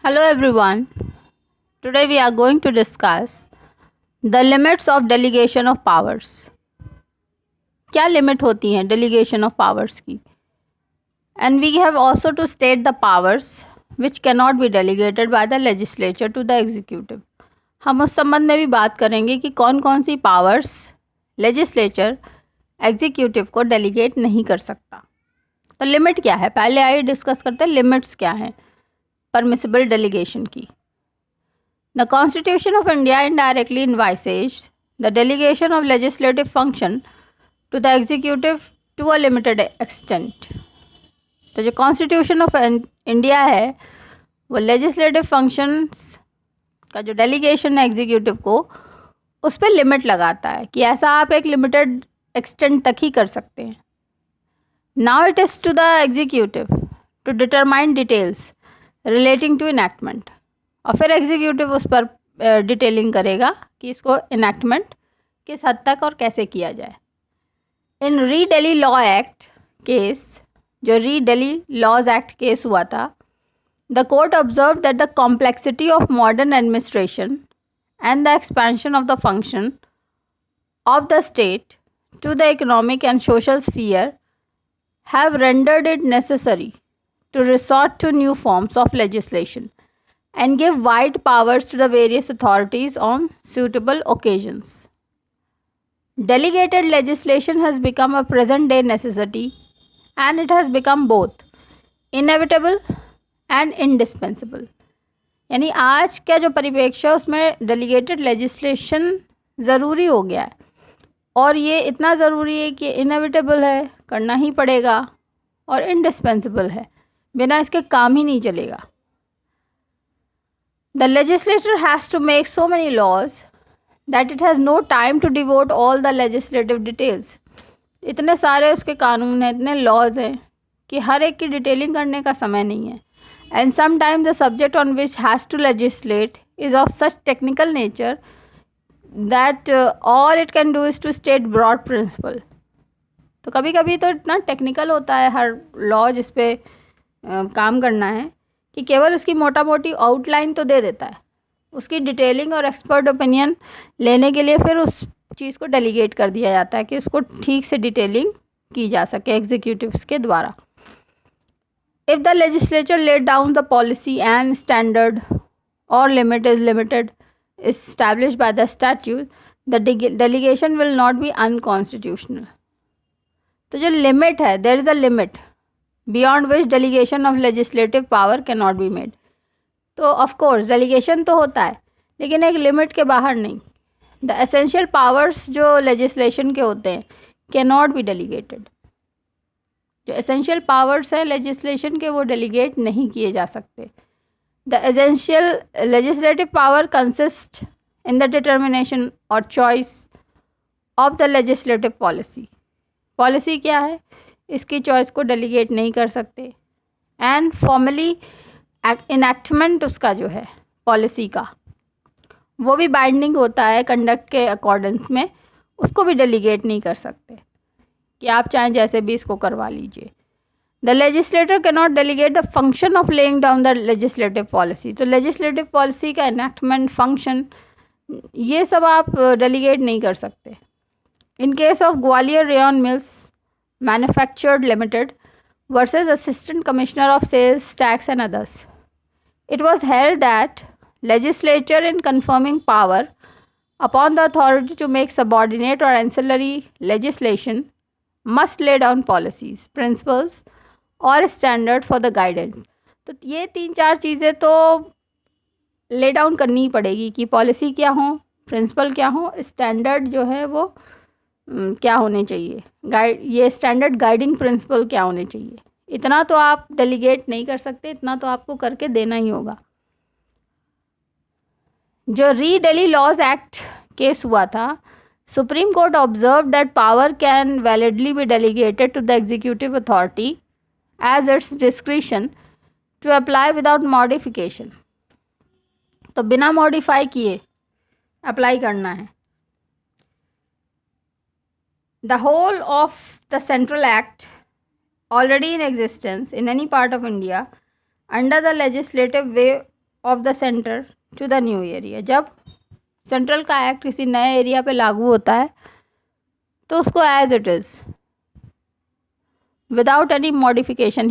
Hello everyone. Today we are going to discuss the limits of delegation of powers. क्या limit होती हैं delegation of powers की? And we have also to state the powers which cannot be delegated by the legislature to the executive. हम उस संबंध में भी बात करेंगे कि कौन कौन सी पावर्स लेजिस्लेचर एग्जीक्यूटिव को डेलीगेट नहीं कर सकता. तो लिमिट क्या है, पहले आइए डिस्कस करते हैं लिमिट्स क्या हैं परमिसिबल डेलीगेशन की. The Constitution of India indirectly envisages the delegation of legislative function to the executive to a limited extent. तो जो कॉन्स्टिट्यूशन ऑफ इंडिया है वो लेजिस्लेटिव फंक्शंस का जो डेलीगेशन है एग्जीक्यूटिव को उस पर लिमिट लगाता है कि ऐसा आप एक लिमिटेड एक्सटेंट तक ही कर सकते हैं. Now it is to the executive to determine details relating to enactment. और फिर एग्जीक्यूटिव उस पर डिटेलिंग करेगा कि इसको इनैक्टमेंट किस हद तक और कैसे किया जाए. इन री दिल्ली लॉ एक्ट केस, जो री दिल्ली लॉज एक्ट केस हुआ था, the court observe that the complexity of modern administration and the expansion of the function of the state to the economic and social sphere have rendered it necessary to resort to new forms of legislation and give wide powers to the various authorities on suitable occasions. Delegated legislation has become a present-day necessity and it has become both inevitable and indispensable. यानी आज का जो परिप्रेक्ष्य है उसमें delegated legislation ज़रूरी हो गया है और ये इतना ज़रूरी है कि इनएविटेबल है, करना ही पड़ेगा, और इंडिस्पेंसिबल है, बिना इसके काम ही नहीं चलेगा. The legislator has to make so many laws that it has no time to devote all the legislative details. इतने सारे उसके कानून हैं, इतने लॉज हैं कि हर एक की डिटेलिंग करने का समय नहीं है. And sometimes the subject on which has to legislate is of such technical nature that all it can do is to state broad principle. तो कभी कभी तो इतना टेक्निकल होता है हर लॉ जिस पे काम करना है कि केवल उसकी मोटा मोटी आउटलाइन तो दे देता है, उसकी डिटेलिंग और एक्सपर्ट ओपिनियन लेने के लिए फिर उस चीज़ को डेलीगेट कर दिया जाता है कि उसको ठीक से डिटेलिंग की जा सके एग्जीक्यूटिव्स के द्वारा. If the legislature let down the policy and standard और limit is limited established by the statute, the delegation will not be unconstitutional. तो जो लिमिट है, there is a limit beyond which delegation of legislative power cannot be made. तो of course delegation तो होता है लेकिन एक लिमिट के बाहर नहीं. द एसेंशियल पावर्स जो लेजिस्लेशन के होते हैं कैनॉट बी डेलीगेटेड. जो एसेंशियल पावर्स हैं लेजिस्लेशन के वो डेलीगेट नहीं किए जा सकते. The essential legislative power consist in the determination और choice of the legislative policy. Policy क्या है, इसकी चॉइस को डेलीगेट नहीं कर सकते. एंड फॉर्मली इनैक्टमेंट उसका जो है पॉलिसी का वो भी बाइंडिंग होता है कंडक्ट के अकॉर्डेंस में, उसको भी डेलीगेट नहीं कर सकते कि आप चाहें जैसे भी इसको करवा लीजिए. The legislator can not delegate the function of laying down the legislative policy. तो लेजिस्लेटिव पॉलिसी का इनैक्टमेंट फंक्शन ये सब आप डेलीगेट नहीं कर सकते. In case of Gwalior rayon mills Manufactured Limited versus Assistant Commissioner of Sales Tax and others, it was held that legislature in conferring power upon the authority to make subordinate or ancillary legislation must lay down policies, principles or standard for the guidance. तो ये 3-4 चीज़ें तो lay down करनी ही पड़ेगी कि policy क्या हो, principal क्या हो, स्टैंडर्ड जो है वो क्या होने चाहिए, गाइड ये स्टैंडर्ड गाइडिंग प्रिंसिपल क्या होने चाहिए. इतना तो आप डेलीगेट नहीं कर सकते, इतना तो आपको करके देना ही होगा. जो री दिल्ली लॉज एक्ट केस हुआ था, supreme court observe that power can validly be delegated to the executive authority as its discretion to apply without modification. तो बिना मॉडिफाई किए अप्लाई करना है. The whole of the Central Act already in existence in any part of India under the legislative way of the centre to the new area. जब central का act किसी नए area पे लागू होता है तो उसको as it is without any modification